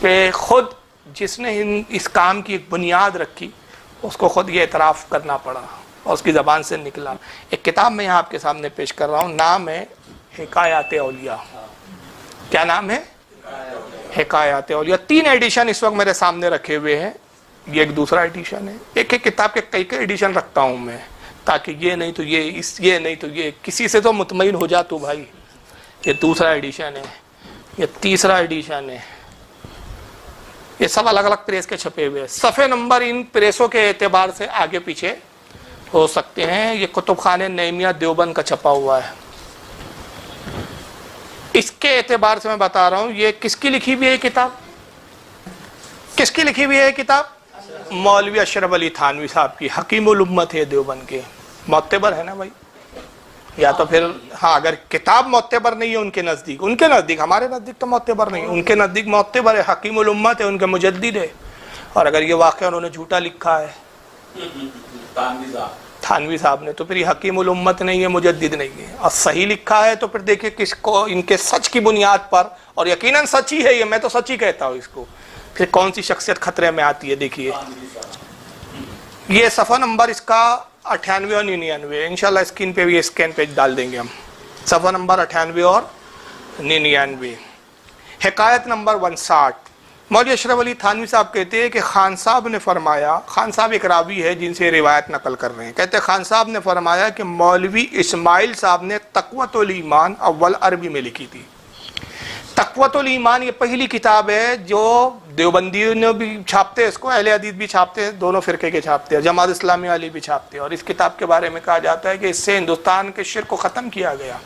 کہ خود جس نے اس کام کی ایک بنیاد رکھی اس کو خود یہ اعتراف کرنا پڑا اور اس کی زبان سے نکلا. ایک کتاب میں یہاں آپ کے سامنے پیش کر رہا ہوں, نام ہے حکایات اولیاء. کیا نام ہے؟ حکایات اولیاء. 3 ایڈیشن اس وقت میرے سامنے رکھے ہوئے ہیں. یہ ایک دوسرا ایڈیشن ہے. ایک ایک کتاب کے کئی ایڈیشن رکھتا ہوں میں, تاکہ یہ نہیں تو یہ نہیں تو یہ, کسی سے تو مطمئن ہو جا تو بھائی. یہ دوسرا ایڈیشن ہے, یہ تیسرا ایڈیشن ہے. یہ سب الگ الگ پریس کے چھپے ہوئے ہیں. صفحے نمبر ان پریسوں کے اعتبار سے آگے پیچھے ہو سکتے ہیں. یہ کتب خانہ نعیمیہ دیوبند کا چھپا ہوا ہے. اس کے اعتبار سے میں بتا رہا ہوں یہ کس کی لکھی ہوئی ہے کتاب؟ کس کی لکھی ہوئی ہے کتاب؟ مولوی اشرف علی تھانوی صاحب کی. حکیم الامت ہے دیوبند کے. معتبر ہے نا بھائی؟ یا تو پھر ہاں, اگر کتاب معتبر نہیں ہے ان کے نزدیک, ہمارے نزدیک تو معتبر نہیں ہے, ان کے نزدیک معتبر ہے, حکیم الامت ہے, ان کے مجدد ہے. اور اگر یہ واقعہ انہوں نے جھوٹا لکھا ہے تھانوی صاحب نے, تو پھر یہ حکیم الامت نہیں ہے, مجدد نہیں ہے. اور صحیح لکھا ہے تو پھر دیکھیں کس کو ان کے سچ کی بنیاد پر, اور یقیناً سچ ہی ہے یہ, میں تو سچ ہی کہتا ہوں اس کو, پھر کون سی شخصیت خطرے میں آتی ہے. دیکھیے یہ صفحہ نمبر اس کا 98 اور 99, انشاءاللہ اسکرین پہ بھی اسکین پہ ڈال دیں گے ہم. صفحہ نمبر 98 اور 99. حکایت نمبر 59. مولوی اشرف علی تھانوی صاحب کہتے ہیں کہ خان صاحب نے فرمایا, خان صاحب ایک راوی ہے جن سے روایت نقل کر رہے ہیں, کہتے ہیں خان صاحب نے فرمایا کہ مولوی اسماعیل صاحب نے تقوۃ الایمان اول عربی میں لکھی تھی. تقوۃ الایمان یہ پہلی کتاب ہے جو دیوبندیوں نے بھی چھاپتے, اس کو اہل حدیث بھی چھاپتے, دونوں فرقے کے چھاپتے ہیں, جماعت اسلامی والی بھی چھاپتے ہیں. اور اس کتاب کے بارے میں کہا جاتا ہے کہ اس سے ہندوستان کے شرک کو ختم کیا گیا.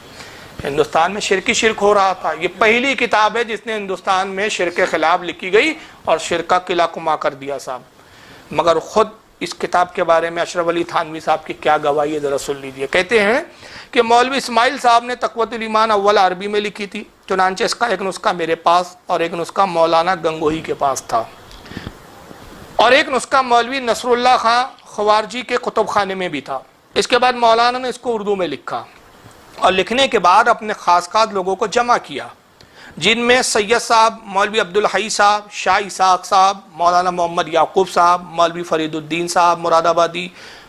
ہندوستان میں شرک ہو رہا تھا. یہ پہلی کتاب ہے جس نے ہندوستان میں شرک کے خلاف لکھی گئی اور شرک کا قلعہ کما کر دیا صاحب. مگر خود اس کتاب کے بارے میں اشرف علی تھانوی صاحب کی کیا گواہی ہے, ذرا سن لیجیے. کہتے ہیں کہ مولوی اسماعیل صاحب نے تقوۃ الایمان اول عربی میں لکھی تھی, چنانچہ اس کا ایک نسخہ میرے پاس اور ایک نسخہ مولانا گنگوہی کے پاس تھا, اور ایک نسخہ مولوی نصر اللہ خان خوارجی کے کتب خانے میں بھی تھا. اس کے بعد مولانا نے اس کو اردو میں لکھا, اور لکھنے کے بعد اپنے خاص لوگوں کو جمع کیا, جن میں سید صاحب, مولوی عبدالحی صاحب, شاہ اسحاق صاحب, مولانا محمد یعقوب صاحب, مولوی فرید الدین صاحب مراد آبادی,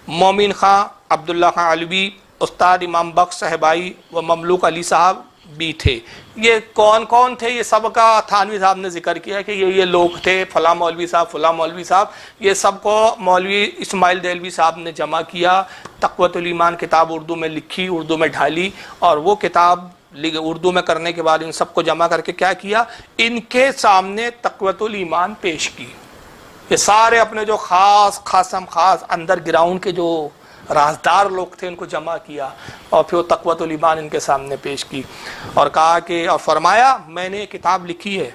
مومن خان, عبداللہ خان علوی, استاد امام بخش صاحبائی و مملوک علی صاحب بھی تھے. یہ کون کون تھے, یہ سب کا تھانوی صاحب نے ذکر کیا کہ یہ لوگ تھے, فلاں مولوی صاحب, فلاں مولوی صاحب. یہ سب کو مولوی اسماعیل دہلوی صاحب نے جمع کیا, تقوۃ الایمان کتاب اردو میں لکھی, اردو میں ڈھالی, اور وہ کتاب اردو میں کرنے کے بعد ان سب کو جمع کر کے کیا کیا, ان کے سامنے تقوۃ الایمان پیش کی. یہ سارے اپنے جو خاص اندر گراؤنڈ کے جو رازدار لوگ تھے ان کو جمع کیا, اور پھر وہ تقوۃ الایمان ان کے سامنے پیش کی, اور کہا کہ, اور فرمایا میں نے یہ کتاب لکھی ہے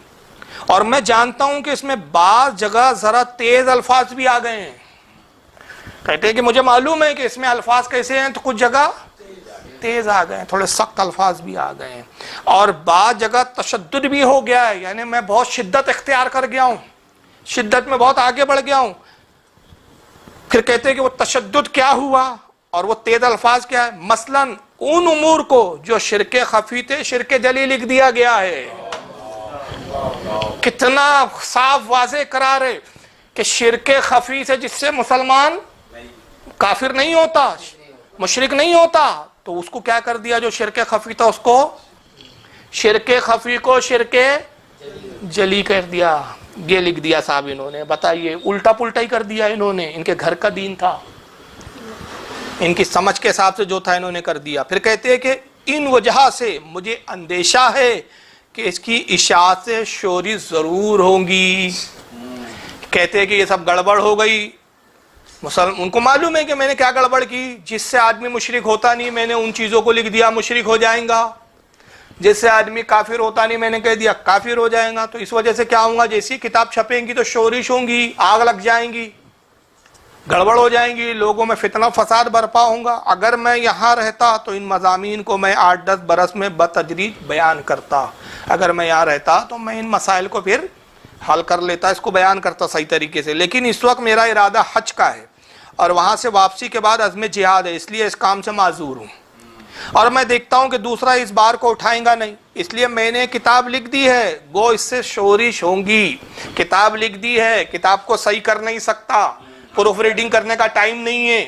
اور میں جانتا ہوں کہ اس میں بعض جگہ ذرا تیز الفاظ بھی آ گئے ہیں. کہتے ہیں کہ مجھے معلوم ہے کہ اس میں الفاظ کیسے ہیں, تو کچھ جگہ تیز آ گئے ہیں, تھوڑے سخت الفاظ بھی آ گئے ہیں, اور بعض جگہ تشدد بھی ہو گیا ہے, یعنی میں بہت شدت اختیار کر گیا ہوں, شدت میں بہت آگے بڑھ گیا ہوں. پھر کہتے ہیں کہ وہ تشدد کیا ہوا اور وہ تیز الفاظ کیا ہے, مثلاً ان امور کو جو شرک خفی تھے شرک جلی لکھ دیا گیا ہے. کتنا صاف واضح قرار ہے کہ شرک خفی سے جس سے مسلمان کافر نہیں ہوتا, مشرک نہیں ہوتا, تو اس کو کیا کر دیا, جو شرک خفی تھا اس کو, شرک خفی کو شرک جلی کر دیا. یہ لکھ دیا صاحب انہوں نے. بتائیے, الٹا پلٹا ہی کر دیا انہوں نے. ان کے گھر کا دین تھا, ان کی سمجھ کے حساب سے جو تھا انہوں نے کر دیا. پھر کہتے ہیں کہ ان وجہ سے مجھے اندیشہ ہے کہ اس کی اشاعت سے شوری ضرور ہوں گی. کہتے ہیں کہ یہ سب گڑبڑ ہو گئی. ان کو معلوم ہے کہ میں نے کیا گڑبڑ کی, جس سے آدمی مشرک ہوتا نہیں میں نے ان چیزوں کو لکھ دیا مشرک ہو جائیں گا, جس سے آدمی کافر ہوتا نہیں میں نے کہہ دیا کافر ہو جائیں گا. تو اس وجہ سے کیا ہوں گا, جیسی کتاب چھپیں گی تو شورش ہوں گی, آگ لگ جائیں گی, گڑبڑ ہو جائیں گی, لوگوں میں فتنہ فساد برپا ہوں گا. اگر میں یہاں رہتا تو ان مضامین کو میں 8-10 برس میں بتدریج بیان کرتا. اگر میں یہاں رہتا تو میں ان مسائل کو پھر حل کر لیتا, اس کو بیان کرتا صحیح طریقے سے. لیکن اس وقت میرا ارادہ حج کا ہے اور وہاں سے واپسی کے بعد عزم جہاد ہے, اس لیے اس کام سے معذور ہوں. اور میں دیکھتا ہوں کہ دوسرا اس بار کو اٹھائیں گا نہیں, اس لیے میں نے کتاب لکھ دی ہے، گو اس سے شورش ہوں گی۔ کتاب لکھ دی ہے، کتاب کو صحیح کر نہیں سکتا، پروف ریڈنگ کرنے کا ٹائم نہیں ہے۔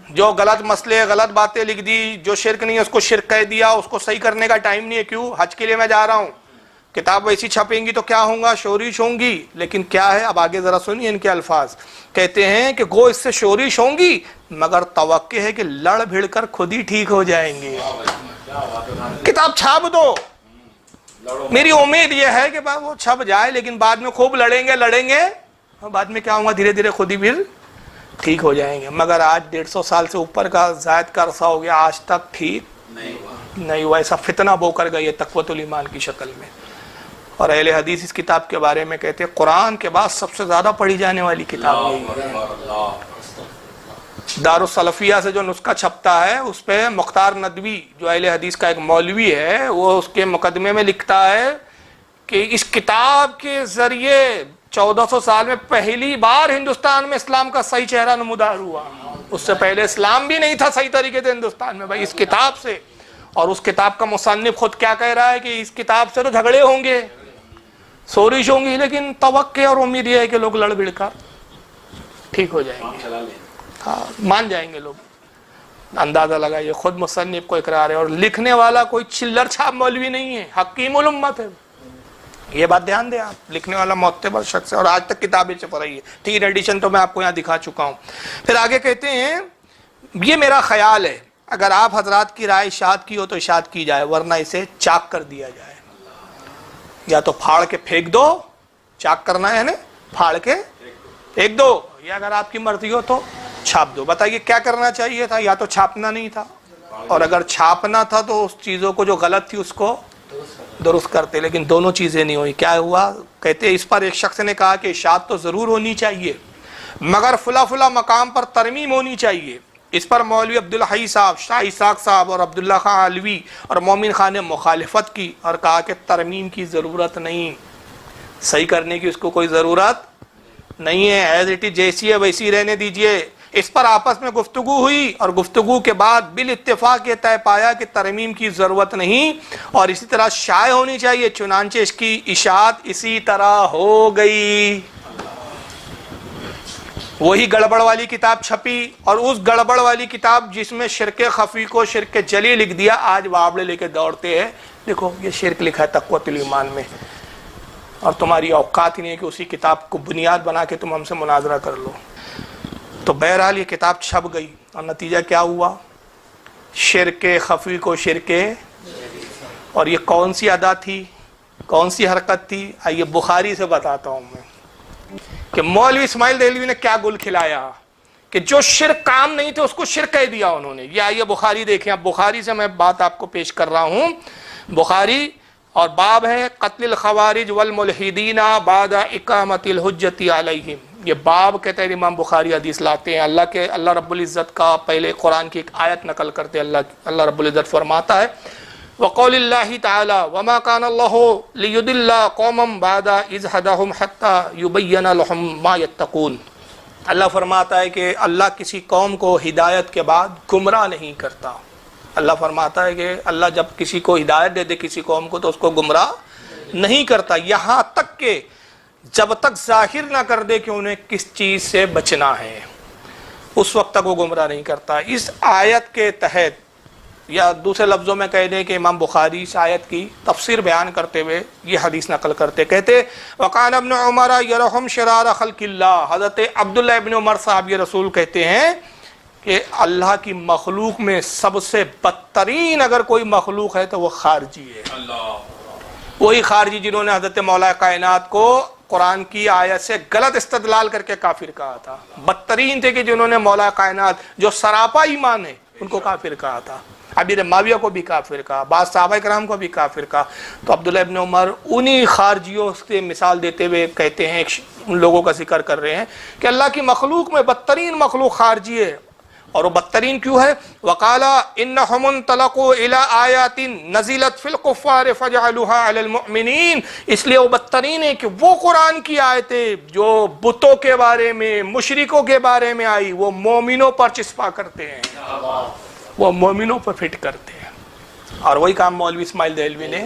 جو غلط مسئلے غلط باتیں لکھ دی، جو شرک نہیں ہے اس کو شرک کہہ دیا، اس کو صحیح کرنے کا ٹائم نہیں ہے۔ کیوں؟ حج کے لیے میں جا رہا ہوں، کتاب ویسی چھپیں گی تو کیا ہوں گا؟ شورش ہوں گی۔ لیکن کیا ہے؟ اب آگے ذرا سنیے ان کے الفاظ، کہتے ہیں کہ گو اس سے شورش ہوں گی مگر توقع ہے کہ لڑ بھڑ کر خود ہی ٹھیک ہو جائیں گے۔ کتاب چھاپ دو، میری امید یہ ہے کہ وہ چھپ جائے، لیکن بعد میں خوب لڑیں گے اور بعد میں کیا ہوگا؟ دھیرے دھیرے خود ہی پھر ٹھیک ہو جائیں گے۔ مگر آج 150 سال سے اوپر کا زائد کا عرصہ ہو گیا، آج تک ٹھیک نہیں ہوا۔ ایسا فتنہ بو کر گئی ہے تقویت الایمان کی شکل میں۔ اور اہل حدیث اس کتاب کے بارے میں کہتے ہیں قرآن کے بعد سب سے زیادہ پڑھی جانے والی کتاب یہی ہے۔ دارالسلفیہ سے جو نسخہ چھپتا ہے اس پہ مختار ندوی جو اہل حدیث کا ایک مولوی ہے، وہ اس کے مقدمے میں لکھتا ہے کہ اس کتاب کے ذریعے 1400 سال میں پہلی بار ہندوستان میں اسلام کا صحیح چہرہ نمودار ہوا۔ اس سے پہلے اسلام بھی نہیں تھا صحیح طریقے سے ہندوستان میں، بھائی اس کتاب سے۔ اور اس کتاب کا مصنف خود کیا کہہ رہا ہے کہ اس کتاب سے تو جھگڑے ہوں گے، سورش ہوں گی، لیکن توقع اور امید یہ ہے کہ لوگ لڑ بھڑ کر ٹھیک ہو جائیں گے، ہاں مان جائیں گے لوگ۔ اندازہ لگائیے، خود مصنف کو اقرار ہے، اور لکھنے والا کوئی چلر چھاپ مولوی نہیں ہے، حکیم الامت ہے۔ یہ بات دھیان دیں آپ، لکھنے والا معتبر شخص ہے اور آج تک کتابیں چھپ رہی ہے۔ 3 ایڈیشن تو میں آپ کو یہاں دکھا چکا ہوں۔ پھر آگے کہتے ہیں یہ میرا خیال ہے، اگر آپ حضرات کی رائے اشاعت کی ہو تو اشاعت کی جائے، ورنہ اسے چاک کر دیا جائے۔ یا تو پھاڑ کے پھینک دو، چاک کرنا ہے نا، پھاڑ کے پھینک دو، یا اگر آپ کی مرضی ہو تو چھاپ دو۔ بتائیے کیا کرنا چاہیے تھا؟ یا تو چھاپنا نہیں تھا، اور اگر چھاپنا تھا تو اس چیزوں کو جو غلط تھی اس کو درست کرتے، لیکن دونوں چیزیں نہیں ہوئی۔ کیا ہوا؟ کہتے اس پر ایک شخص نے کہا کہ اشاعت تو ضرور ہونی چاہیے مگر فلا فلا مقام پر ترمیم ہونی چاہیے۔ اس پر مولوی عبدالحی صاحب، شاہ اسحاق صاحب اور عبداللہ خان علوی اور مومن خان نے مخالفت کی اور کہا کہ ترمیم کی ضرورت نہیں، صحیح کرنے کی اس کو کوئی ضرورت نہیں ہے، ایز اٹ از جیسی ہے ویسی رہنے دیجئے۔ اس پر آپس میں گفتگو ہوئی اور گفتگو کے بعد بالاتفاق یہ طے پایا کہ ترمیم کی ضرورت نہیں اور اسی طرح شائع ہونی چاہیے، چنانچہ اس کی اشاعت اسی طرح ہو گئی۔ وہی گڑبڑ والی کتاب چھپی، اور اس گڑبڑ والی کتاب جس میں شرک خفی کو شرک جلی لکھ دیا، آج بابڑے لے کے دوڑتے ہیں، دیکھو یہ شرک لکھا ہے تقویت الایمان میں، اور تمہاری اوقات ہی نہیں ہے کہ اسی کتاب کو بنیاد بنا کے تم ہم سے مناظرہ کر لو۔ تو بہرحال یہ کتاب چھپ گئی، اور نتیجہ کیا ہوا؟ شرک خفی کو شرک، اور یہ کون سی ادا تھی، کون سی حرکت تھی؟ آئیے بخاری سے بتاتا ہوں میں کہ مولوی اسماعیل دہلوی نے کیا گل کھلایا کہ جو شرک کام نہیں تھے اس کو شرک کہہ دیا انہوں نے۔ یہ آئیے بخاری دیکھیں، اب بخاری سے میں بات آپ کو پیش کر رہا ہوں۔ بخاری اور باب ہے قتل الخوارج والملحدین بعد اقامت الحجت علیہم۔ یہ باب کے تحت امام بخاری حدیث لاتے ہیں۔ اللہ رب العزت کا پہلے قرآن کی ایک آیت نقل کرتے ہیں۔ اللہ رب العزت فرماتا ہے وقول اللہ تعالی وما كان الله ليضل قوما بعد اذ هداهم حتى يبين لهم ما يتقون۔ اللہ فرماتا ہے کہ اللہ کسی قوم کو ہدایت کے بعد گمراہ نہیں کرتا۔ اللہ فرماتا ہے کہ اللہ جب کسی کو ہدایت دے دے کسی قوم کو تو اس کو گمراہ نہیں کرتا، یہاں تک کہ جب تک ظاہر نہ کر دے کہ انہیں کس چیز سے بچنا ہے، اس وقت تک وہ گمراہ نہیں کرتا۔ اس آیت کے تحت، یا دوسرے لفظوں میں کہہ دیں کہ امام بخاری اس آیت کی تفسیر بیان کرتے ہوئے یہ حدیث نقل کرتے، کہتے وقان ابن عمر یرحم شرار خلق اللہ، حضرت عبداللہ ابن عمر صاحب یہ رسول کہتے ہیں کہ اللہ کی مخلوق میں سب سے بدترین اگر کوئی مخلوق ہے تو وہ خارجی ہے۔ وہی خارجی جنہوں نے حضرت مولا کائنات کو قرآن کی آیت سے غلط استدلال کر کے کافر کہا تھا، بدترین تھے کہ جنہوں نے مولا کائنات جو سراپا ایمان ہے ان کو کافر کہا تھا، ابیر معاویہ کو بھی کافر کہا، بعض صحابہ کرام کو بھی کافر کہا۔ تو عبداللہ ابن عمر انہی خارجیوں سے مثال دیتے ہوئے کہتے ہیں، ان لوگوں کا ذکر کر رہے ہیں کہ اللہ کی مخلوق میں بدترین مخلوق خارجی ہے، اور وہ بدترین کیوں ہے؟ وَقَالَ إِنَّهُمْ انْطَلَقُوا إِلَىٰ آيَاتٍ نَزِلَتْ فِي الْكُفَّارِ فَجَعَلُوهَا عَلَى الْمُؤْمِنِينَ، اس لیے وہ بدترین ہے کہ وہ قرآن کی آیتیں جو بتوں کے بارے میں مشرکوں کے بارے میں آئی وہ مومنوں پر چسپا کرتے ہیں، وہ مومنوں پر فٹ کرتے ہیں، اور وہی کام مولوی اسماعیل دہلوی نے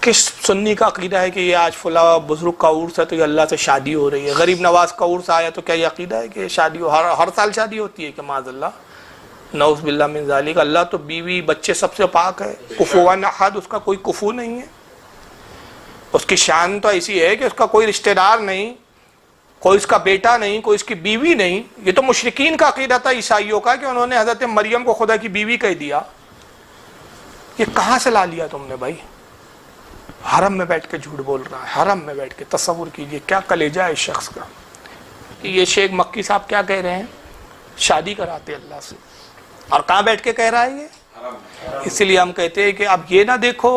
کس سنی کا عقیدہ ہے کہ یہ آج فلاں بزرگ کا عرس ہے تو یہ اللہ سے شادی ہو رہی ہے؟ غریب نواز کا عرس آیا تو کیا یہ عقیدہ ہے کہ شادی ہر سال شادی ہوتی ہے کہ معاذ اللہ، نعوذ باللہ من ذالک؟ اللہ تو بیوی بچے سب سے پاک ہے، کفوا احد، اس کا کوئی کفو نہیں ہے، اس کی شان تو ایسی ہے کہ اس کا کوئی رشتہ دار نہیں، کوئی اس کا بیٹا نہیں، کوئی اس کی بیوی نہیں۔ یہ تو مشرکین کا عقیدہ تھا عیسائیوں کا کہ انہوں نے حضرت مریم کو خدا کی بیوی کہہ دیا۔ یہ کہاں سے لا لیا تم نے بھائی؟ حرم میں بیٹھ کے جھوٹ بول رہا ہے، حرم میں بیٹھ کے، تصور کیجئے کیا کلیجہ ہے اس شخص کا۔ یہ شیخ مکی صاحب کیا کہہ رہے ہیں؟ شادی کراتے اللہ سے، اور کہاں بیٹھ کے کہہ رہا ہے یہ؟ اسی لیے ہم کہتے ہیں کہ اب یہ نہ دیکھو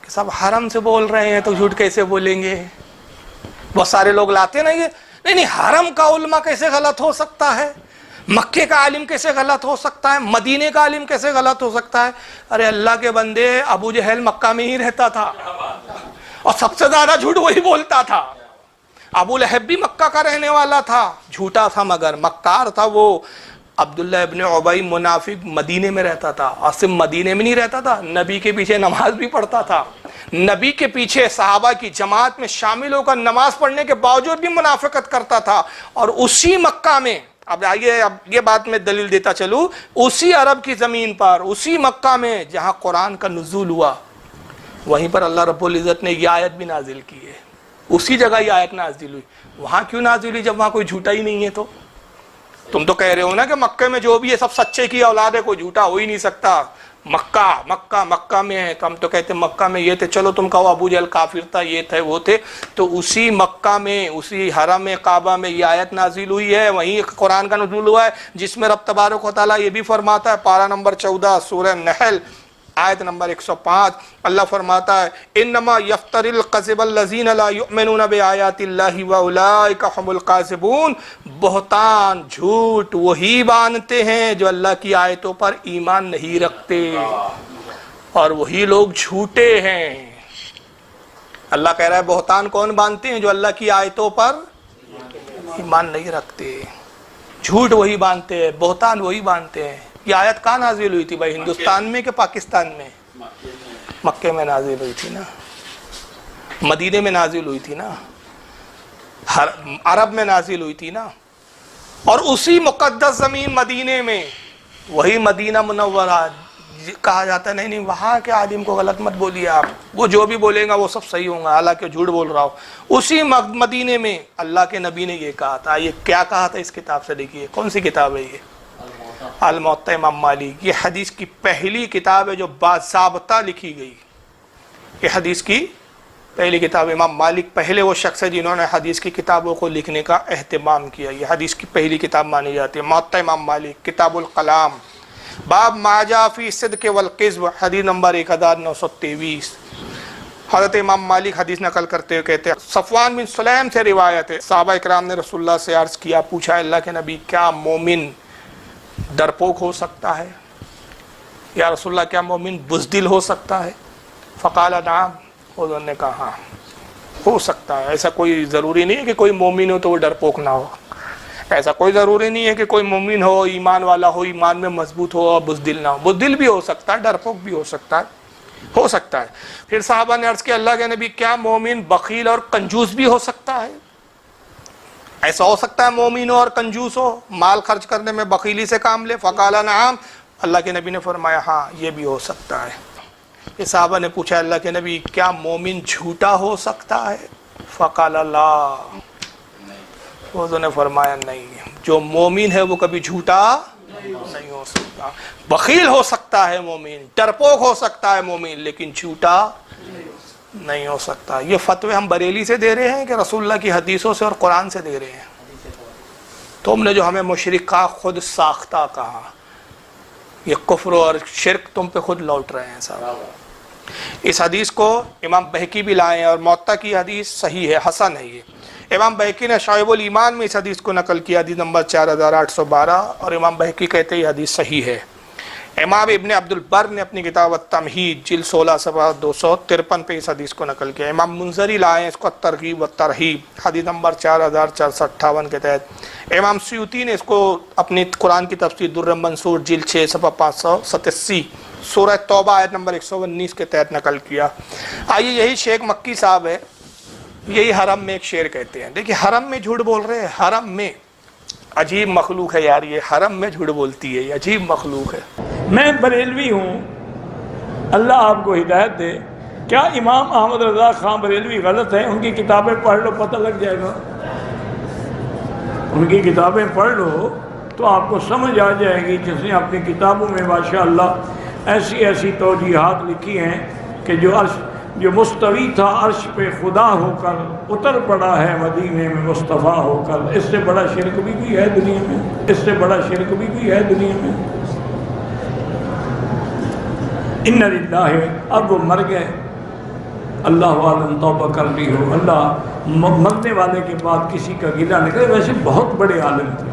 کہ سب حرم سے بول رہے ہیں تو جھوٹ کیسے بولیں گے۔ بہت سارے لوگ لاتے نا یہ، نہیں حرم کا علماء کیسے غلط ہو سکتا ہے، مکے کا عالم کیسے غلط ہو سکتا ہے، مدینے کا عالم کیسے غلط ہو سکتا ہے؟ ارے اللہ کے بندے، ابو جہل مکہ میں ہی رہتا تھا اور سب سے زیادہ جھوٹ وہی بولتا تھا۔ ابو لہب بھی مکہ کا رہنے والا تھا، جھوٹا تھا مگر مکار تھا وہ۔ عبداللہ ابن عبی منافق مدینے میں رہتا تھا، اور صرف مدینے میں نہیں رہتا تھا، نبی کے پیچھے نماز بھی پڑھتا تھا، نبی کے پیچھے صحابہ کی جماعت میں شامل ہو کر نماز پڑھنے کے باوجود بھی منافقت کرتا تھا۔ اور اسی مکہ میں، اب آئیے اب یہ بات میں دلیل دیتا چلوں، اسی عرب کی زمین پر، اسی مکہ میں جہاں قرآن کا نزول ہوا، وہیں پر اللہ رب العزت نے یہ آیت بھی نازل کی ہے، اسی جگہ یہ آیت نازل ہوئی۔ وہاں کیوں نازل ہوئی جب وہاں کوئی جھوٹا ہی نہیں ہے؟ تو تم تو کہہ رہے ہو نا کہ مکہ میں جو بھی ہے سب سچے کی اولاد ہے، کوئی جھوٹا ہو ہی نہیں سکتا، مکہ میں ہے، تو ہم تو کہتے ہیں مکہ میں یہ تھے، چلو تم کہو ابو جہل کافر تھا، یہ تھے وہ تھے، تو اسی مکہ میں، اسی حرم کعبہ میں یہ آیت نازل ہوئی ہے، وہیں قرآن کا نزول ہوا ہے، جس میں رب تبارک و تعالیٰ یہ بھی فرماتا ہے، پارہ نمبر 14 سورہ نحل آیت نمبر 105، اللہ فرماتا ہے انما یفتر الکذب الذین لا یؤمنون بآیات اللہ واولئک هم الکاذبون، بہتان جھوٹ وہی باندھتے ہیں جو اللہ کی آیتوں پر ایمان نہیں رکھتے، اور وہی لوگ جھوٹے ہیں۔ اللہ کہہ رہا ہے بہتان کون باندھتے ہیں؟ جو اللہ کی آیتوں پر ایمان نہیں رکھتے، جھوٹ وہی باندھتے ہیں، بہتان وہی باندھتے ہیں۔ یہ آیت کہاں نازل ہوئی تھی بھائی؟ ہندوستان میں کہ پاکستان میں؟ مکے میں نازل ہوئی تھی نا، مدینے میں نازل ہوئی تھی نا، عرب میں نازل ہوئی تھی نا، اور اسی مقدس زمین مدینے میں، وہی مدینہ منورہ کہا جاتا ہے نہیں وہاں کے عالم کو غلط مت بولیے آپ، وہ جو بھی بولیں گا وہ سب صحیح ہوں گا، حالانکہ جھوٹ بول رہا ہو۔ اسی مدینے میں اللہ کے نبی نے یہ کہا تھا، یہ کیا کہا تھا اس کتاب سے؟ دیکھیے کون سی کتاب ہے یہ؟ الموطا امام مالک۔ یہ حدیث کی پہلی کتاب ہے جو باضابطہ لکھی گئی، یہ حدیث کی پہلی کتاب۔ امام مالک پہلے وہ شخص ہے جنہوں نے حدیث کی کتابوں کو لکھنے کا اہتمام کیا، یہ حدیث کی پہلی کتاب مانی جاتی ہے۔ موطا امام مالک، کتاب الکلام، باب ما جاء فی صدق والکذب، حدیث نمبر 1923۔ حضرت امام مالک حدیث نقل کرتے ہوئے کہتے ہیں، صفوان بن سلیم سے روایت ہے، صحابہ اکرام نے رسول اللہ سے عرض کیا، پوچھا اللہ کے نبی کیا مومن ڈرپوک ہو سکتا ہے؟ یا رسول اللہ کیا مومن بزدل ہو سکتا ہے؟ فقال نعم، حضور نے کہا ہاں ہو سکتا ہے، ایسا کوئی ضروری نہیں ہے کہ کوئی مومن ہو تو وہ ڈرپوک نہ ہو، ایسا کوئی ضروری نہیں ہے کہ کوئی مومن ہو، ایمان والا ہو، ایمان میں مضبوط ہو اور بزدل نہ ہو، بزدل بھی ہو سکتا ہے، ڈرپوک بھی ہو سکتا ہے۔ پھر صحابہ نے عرض کیا اللہ کے نبی کیا مومن بخیل اور کنجوس بھی ہو سکتا ہے؟ ایسا ہو سکتا ہے مومن ہو اور کنجوس ہو، مال خرچ کرنے میں بخیلی سے کام لے؟ فقال نعم، اللہ کے نبی نے فرمایا ہاں یہ بھی ہو سکتا ہے۔ یہ صحابہ نے پوچھا اللہ کے نبی کیا مومن جھوٹا ہو سکتا ہے؟ فقال لا، حضور نے فرمایا نہیں، جو مومن ہے وہ کبھی جھوٹا نہیں ہو سکتا۔ بخیل ہو سکتا ہے مومن، ڈرپوک ہو سکتا ہے مومن، لیکن جھوٹا نہیں ہو سکتا۔ یہ فتوے ہم بریلی سے دے رہے ہیں کہ رسول اللہ کی حدیثوں سے اور قرآن سے دے رہے ہیں؟ تم نے جو ہمیں مشرک کہا خود ساختہ کہا، یہ کفر اور شرک تم پہ خود لوٹ رہے ہیں صاحب۔ اس حدیث کو امام بہقی بھی لائے ہیں، اور موطا کی حدیث صحیح ہے، حسن ہے یہ۔ امام بہقی نے شعب الایمان میں اس حدیث کو نقل کیا، حدیث نمبر 4812، اور امام بہقی کہتے ہیں یہ حدیث صحیح ہے۔ امام ابن عبد البر نے اپنی کتاب التمہید جلد 16 صفحہ 253 پہ اس حدیث کو نقل کیا. امام منذری لائے ہیں اس کو ترغیب و ترہیب حدیث نمبر 4458 کے تحت. امام سیوطی نے اس کو اپنی قرآن کی تفسیر در منصور جلد 6 صفحہ 587 سورہ توبہ آیت نمبر 119 کے تحت نقل کیا. آئیے یہی شیخ مکی صاحب ہے، یہی حرم میں ایک شعر کہتے ہیں. دیکھیے حرم میں جھوٹ بول رہے ہیں، حرم میں عجیب مخلوق ہے یار، یہ حرم میں جھوٹ بولتی ہے، یہ عجیب مخلوق ہے. میں بریلوی ہوں، اللہ آپ کو ہدایت دے. کیا امام احمد رضا خان بریلوی غلط ہے؟ ان کی کتابیں پڑھ لو پتہ لگ جائے گا. ان کی کتابیں پڑھ لو تو آپ کو سمجھ آ جائے گی. جس نے اپنی کتابوں میں ماشاءاللہ ایسی ایسی توجیحات لکھی ہیں کہ جو مستوی تھا عرش پہ خدا ہو کر اتر پڑا ہے مدینے میں مصطفیٰ ہو کر. اس سے بڑا شرک بھی کوئی ہے دنیا میں؟ اس سے بڑا شرک بھی کوئی ہے دنیا میں؟ ان للہ. اب وہ مر گئے، اللہ عالم توبہ کر لی ہو. اللہ مرنے والے کے بعد کسی کا گلہ نکلے. ویسے بہت بڑے عالم تھے،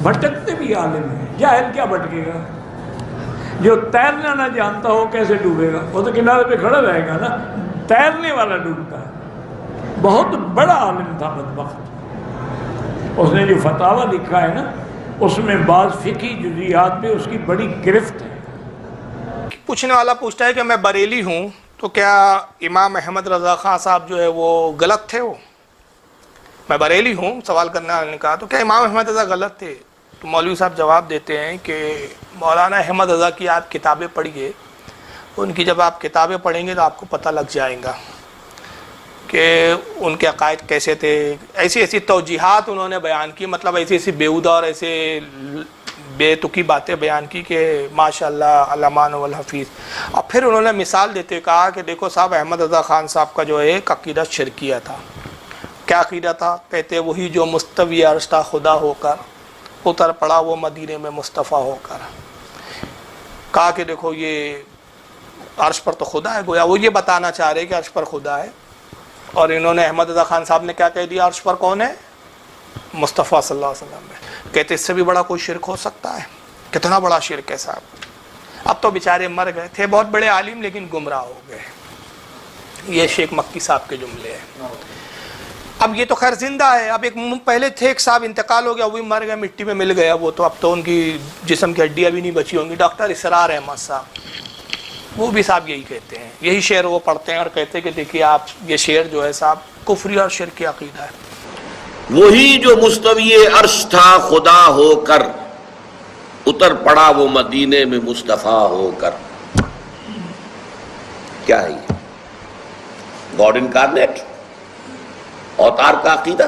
بھٹکتے بھی عالم ہیں. جاہل کیا بھٹکے گا؟ جو تیرنا نہ جانتا ہو کیسے ڈوبے گا؟ وہ تو کنارے پہ کھڑا رہے گا نا. تیرنے والا ڈوبتا ہے. بہت بڑا عالم تھا بدبخت. اس نے جو فتاویٰ لکھا ہے نا، اس میں بعض فقہی جزیات پہ اس کی بڑی گرفت ہے. پوچھنے والا پوچھتا ہے کہ میں بریلی ہوں تو کیا امام احمد رضا خان صاحب جو ہے وہ غلط تھے؟ میں بریلی ہوں، سوال کرنے والے نے کہا تو کیا امام احمد رضا غلط تھے؟ تو مولوی صاحب جواب دیتے ہیں کہ مولانا احمد رضا کی آپ کتابیں پڑھیے، ان کی جب آپ کتابیں پڑھیں گے تو آپ کو پتہ لگ جائے گا کہ ان کے عقائد کیسے تھے. ایسی ایسی توجیحات انہوں نے بیان کی، مطلب ایسی ایسی بیہودہ اور ایسے بے تکی باتیں بیان کی کہ ماشاءاللہ علامان والحفیظ. اور پھر انہوں نے مثال دیتے کہا کہ دیکھو صاحب احمد رضا خان صاحب کا جو ایک عقیدہ شرکیہ تھا. کیا عقیدہ تھا؟ کہتے وہی جو مستوی عرش تھا خدا ہو کر اتر پڑا وہ مدینے میں مصطفیٰ ہو کر. کہا کہ دیکھو یہ عرش پر تو خدا ہے، گویا وہ یہ بتانا چاہ رہے کہ عرش پر خدا ہے. اور انہوں نے احمد رضا خان صاحب نے کیا کہہ دیا؟ عرش پر کون ہے؟ مصطفیٰ صلی اللہ علیہ وسلم ہے. کہتے اس سے بھی بڑا کوئی شرک ہو سکتا ہے؟ کتنا بڑا شرک ہے صاحب. اب تو بیچارے مر گئے تھے، بہت بڑے عالم، لیکن گمراہ ہو گئے. یہ شیخ مکی صاحب کے جملے ہیں. اب یہ تو خیر زندہ ہے. اب ایک پہلے تھے ایک صاحب انتقال ہو گیا، وہ بھی مر گئے، مٹی میں مل گیا وہ تو. اب تو ان کی جسم کی ہڈیاں بھی نہیں بچی ہوں گی. ڈاکٹر اسرار احمد صاحب، وہ بھی صاحب یہی کہتے ہیں، یہی شعر وہ پڑھتے ہیں اور کہتے ہیں کہ دیکھیے آپ یہ شعر جو ہے صاحب کفری اور شرک کی عقیدہ ہے. وہی جو مستوی عرش تھا خدا ہو کر اتر پڑا وہ مدینے میں مصطفیٰ ہو کر. کیا ہے یہ؟ گاڈ انکارنیٹ، اوتار کا عقیدہ.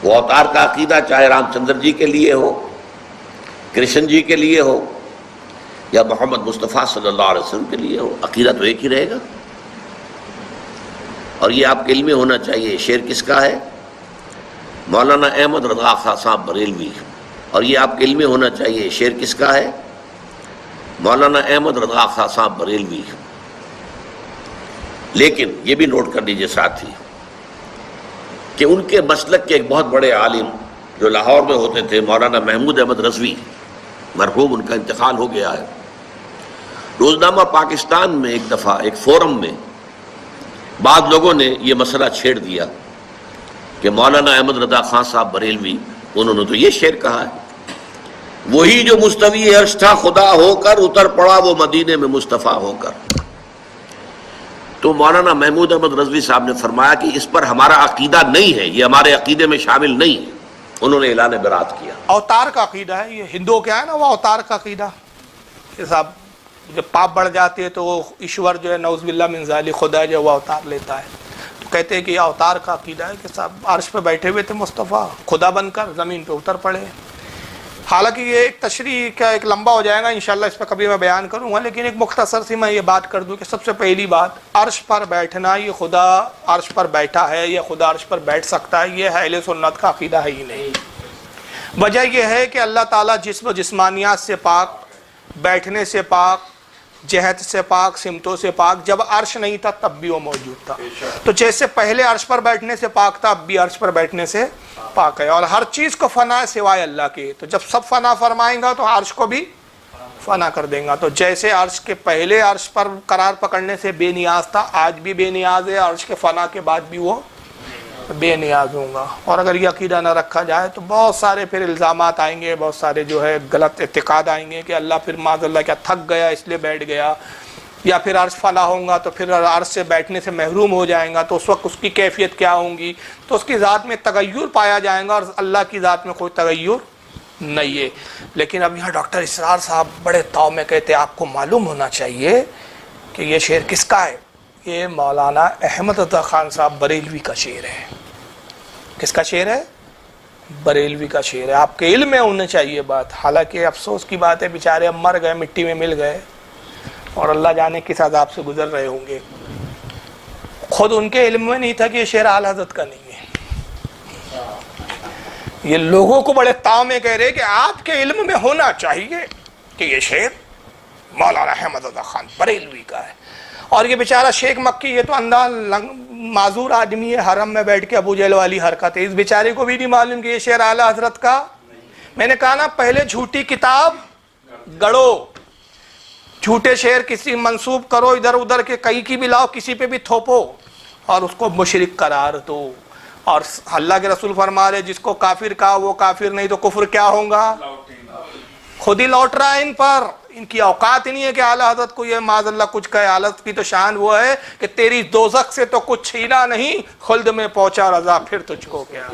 وہ اوتار کا عقیدہ چاہے رام چندر جی کے لیے ہو، کرشن جی کے لیے ہو، یا محمد مصطفیٰ صلی اللہ علیہ وسلم کے لیے ہو، عقیدہ تو ایک ہی رہے گا. اور یہ آپ کے علم میں ہونا چاہیے. شعر کس کا ہے؟ مولانا احمد رضا خان صاحب بریلوی. اور یہ آپ کے علم میں ہونا چاہیے. شعر کس کا ہے؟ مولانا احمد رضا خان صاحب بریلوی. لیکن یہ بھی نوٹ کر لیجیے ساتھی کہ ان کے مسلک کے ایک بہت بڑے عالم جو لاہور میں ہوتے تھے، مولانا محمود احمد رضوی، مرحوم، ان کا انتقال ہو گیا ہے. روزنامہ پاکستان میں ایک دفعہ ایک فورم میں بعض لوگوں نے یہ مسئلہ چھیڑ دیا کہ مولانا احمد رضا خان صاحب بریلوی، انہوں نے تو یہ شعر کہا ہے، وہی جو مستوی عرش تھا خدا ہو کر اتر پڑا وہ مدینے میں مصطفیٰ ہو کر. تو مولانا محمود احمد رضوی صاحب نے فرمایا کہ اس پر ہمارا عقیدہ نہیں ہے، یہ ہمارے عقیدے میں شامل نہیں ہے. انہوں نے اعلان برات کیا. اوتار کا عقیدہ ہے یہ. ہندوؤں کیا ہے نا وہ اوتار کا عقیدہ کہ صاحب جب پاپ بڑھ جاتے ہیں تو وہ ایشور جو ہے نعوذ باللہ من ذالک خدا جو ہے وہ اوتار لیتا ہے. تو کہتے ہیں کہ یہ اوتار کا عقیدہ ہے کہ صاحب عرش پہ بیٹھے ہوئے تھے مصطفیٰ، خدا بن کر زمین پہ اتر پڑے. حالانکہ یہ ایک تشریح کا ایک لمبا ہو جائے گا، انشاءاللہ اس پہ کبھی میں بیان کروں گا، لیکن ایک مختصر سی میں یہ بات کر دوں کہ سب سے پہلی بات، عرش پر بیٹھنا، یہ خدا عرش پر بیٹھا ہے یا خدا عرش پر بیٹھ سکتا ہے، یہ اہل سنت کا عقیدہ ہے ہی نہیں. وجہ یہ ہے کہ اللہ تعالیٰ جسم و جسمانیات سے پاک، بیٹھنے سے پاک، جہت سے پاک، سمتوں سے پاک. جب عرش نہیں تھا تب بھی وہ موجود تھا. تو جیسے پہلے عرش پر بیٹھنے سے پاک تھا، اب بھی عرش پر بیٹھنے سے پاک ہے. اور ہر چیز کو فنا ہے سوائے اللہ کے. تو جب سب فنا فرمائیں گا تو عرش کو بھی فنا کر دیں گا. تو جیسے عرش کے پہلے عرش پر قرار پکڑنے سے بے نیاز تھا، آج بھی بے نیاز ہے، عرش کے فنا کے بعد بھی وہ بے نیاز ہوں گا. اور اگر یہ عقیدہ نہ رکھا جائے تو بہت سارے پھر الزامات آئیں گے، بہت سارے جو ہے غلط اعتقاد آئیں گے کہ اللہ پھر معاذ اللہ کیا تھک گیا اس لیے بیٹھ گیا، یا پھر عرش فنا ہوگا تو پھر عرش سے بیٹھنے سے محروم ہو جائیں گا، تو اس وقت اس کی کیفیت کیا ہوں گی. تو اس کی ذات میں تغیر پایا جائے گا اور اللہ کی ذات میں کوئی تغیر نہیں ہے. لیکن اب یہاں ڈاکٹر اسرار صاحب بڑے طاؤ میں کہتے ہیں آپ کو معلوم ہونا چاہیے کہ یہ شعر کس کا ہے. یہ مولانا احمد رضا خان صاحب بریلوی کا شعر ہے. کس کا شعر ہے؟ بریلوی کا شعر ہے. آپ کے علم میں ہونا چاہیے بات. حالانکہ افسوس کی بات ہے بیچارے اب مر گئے، مٹی میں مل گئے اور اللہ جانے کس عذاب سے گزر رہے ہوں گے. خود ان کے علم میں نہیں تھا کہ یہ شعر اعلی حضرت کا نہیں ہے. یہ لوگوں کو بڑے طاؤ میں کہہ رہے کہ آپ کے علم میں ہونا چاہیے کہ یہ شعر مولانا احمد رضا خان بریلوی کا ہے. اور یہ بیچارہ شیخ مکی، یہ تو اندھا معذور آدمی ہے، حرم میں بیٹھ کے ابو جہل والی حرکت ہے. اس بیچارے کو بھی نہیں معلوم کہ یہ شعر اعلی حضرت کا. میں نے کہا نا پہلے جھوٹی کتاب گڑو، جھوٹے شعر کسی منسوب کرو ادھر ادھر کے، کہیں کی بھی لاؤ، کسی پہ بھی تھوپو اور اس کو مشرک قرار دو. اور اللہ کے رسول فرما رہے جس کو کافر کہا وہ کافر نہیں تو کفر کیا ہوگا، خود ہی لوٹ رہا ہے ان پر. ان کی اوقات ہی نہیں ہے کہ اعلیٰ حضرت کو یہ معاذ اللہ کچھ کہے. اعلیٰ حضرت کی تو شان وہ ہے کہ تیری دوزخ سے تو کچھ چھینا نہیں، خلد میں پہنچا رضا پھر تجھ کو کیا.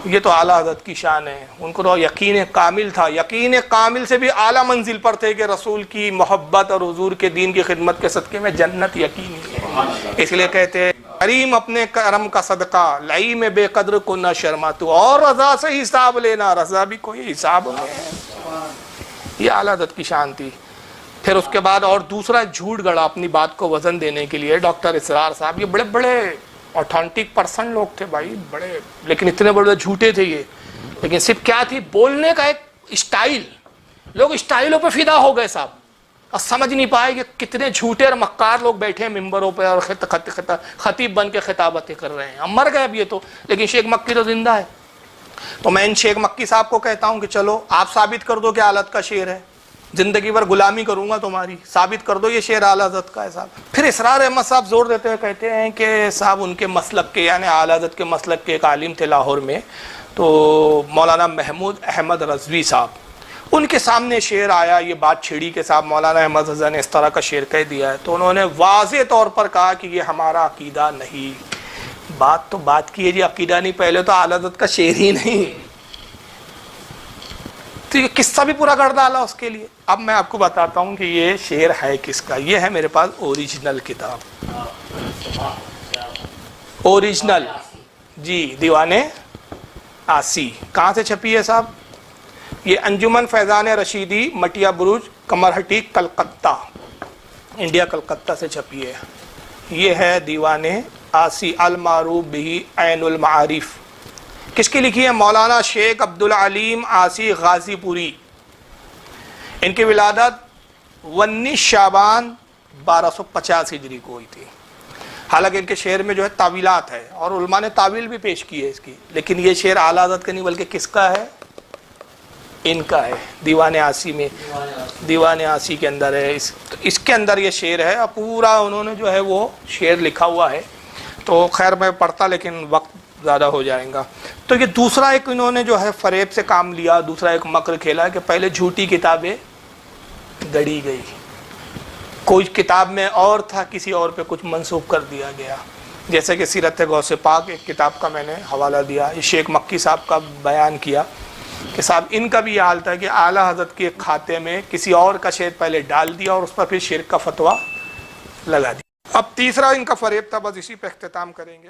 یہ تو اعلیٰ حضرت کی شان ہے. ان کو تو یقین کامل تھا، یقین کامل سے بھی اعلیٰ منزل پر تھے کہ رسول کی محبت اور حضور کے دین کی خدمت کے صدقے میں جنت یقینی ہے. اس لیے کہتے ہیں کریم اپنے کرم کا صدقہ، لئی میں بے قدر کو نہ شرما تو، اور رضا سے حساب لینا، رضا بھی کوئی حساب میں ہے. یہ اعلیٰ حضرت کی شان تھی. پھر اس کے بعد اور دوسرا جھوٹ گڑا اپنی بات کو وزن دینے کے لیے ڈاکٹر اسرار صاحب. یہ بڑے بڑے اوتھینٹک پرسن لوگ تھے بھائی، بڑے، لیکن اتنے بڑے جھوٹے تھے یہ. لیکن صرف کیا تھی، بولنے کا ایک اسٹائل. لوگ اسٹائلوں پہ فدا ہو گئے صاحب، اور سمجھ نہیں پائے کہ کتنے جھوٹے اور مکار لوگ بیٹھے ہیں ممبروں پہ اور خطیب بن کے خطابتیں کر رہے ہیں. ہم مر گئے اب یہ تو، لیکن شیخ مکی تو زندہ ہے. تو میں ان شیخ مکی صاحب کو کہتا ہوں کہ چلو آپ ثابت کر دو کہ اعلیٰ حضرت کا شعر ہے، زندگی بھر غلامی کروں گا تمہاری، ثابت کر دو یہ شعر اعلیٰ حضرت کا ہے صاحب. پھر اسرار احمد صاحب زور دیتے ہوئے کہتے ہیں کہ صاحب ان کے مسلک کے، یعنی اعلیٰ حضرت کے مسلک کے ایک عالم تھے لاہور میں، تو مولانا محمود احمد رضوی صاحب، ان کے سامنے شعر آیا، یہ بات چھڑی کہ صاحب مولانا احمد رضا نے اس طرح کا شعر کہہ دیا ہے. تو انہوں نے واضح طور پر کہا کہ یہ ہمارا عقیدہ نہیں. بات تو بات کی ہے جی، عقیدہ نہیں، پہلے تو اعلیٰ حضرت کا شعر ہی نہیں. تو یہ قصہ بھی پورا کر ڈالا اس کے لیے. اب میں آپ کو بتاتا ہوں کہ یہ شعر ہے کس کا. یہ ہے میرے پاس اوریجنل کتاب، اوریجنل جی، دیوان آسی. کہاں سے چھپی ہے صاحب؟ یہ انجمن فیضان رشیدی، مٹیا بروج، کمرہٹی، کلکتہ، انڈیا، کلکتہ سے چھپی ہے. یہ ہے دیوان آسی المعروف بہ عین المعارف. کس کی لکھی ہے؟ مولانا شیخ عبدالعلیم آسی غازی پوری. ان کی ولادت 19 شعبان 1250 ہجری کو ہوئی تھی. حالانکہ ان کے شعر میں جو ہے تعویلات ہے اور علماء نے تعویل بھی پیش کی ہے اس کی، لیکن یہ شعر اعلیٰ حضرت کا نہیں بلکہ کس کا ہے؟ ان کا ہے. دیوان آسی میں، دیوان آسی کے اندر ہے. اس کے اندر یہ شعر ہے اور پورا انہوں نے جو ہے وہ شعر لکھا ہوا ہے. تو خیر میں پڑھتا لیکن وقت زیادہ ہو جائے گا. تو یہ دوسرا ایک انہوں نے جو ہے فریب سے کام لیا، دوسرا ایک مکر کھیلا کہ پہلے جھوٹی کتابیں گڑی گئی، کوئی کتاب میں اور تھا، کسی اور پہ کچھ منسوب کر دیا گیا. جیسے کہ سیرت غوث پاک ایک کتاب کا میں نے حوالہ دیا، شیخ مکی صاحب کا بیان کیا کہ صاحب ان کا بھی یہ حال تھا کہ اعلیٰ حضرت کے کھاتے میں کسی اور کا شعر پہلے ڈال دیا اور اس پر پھر شرک کا فتویٰ لگا دیا. اب تیسرا ان کا فریب تھا، بس اسی پہ اختتام کریں گے.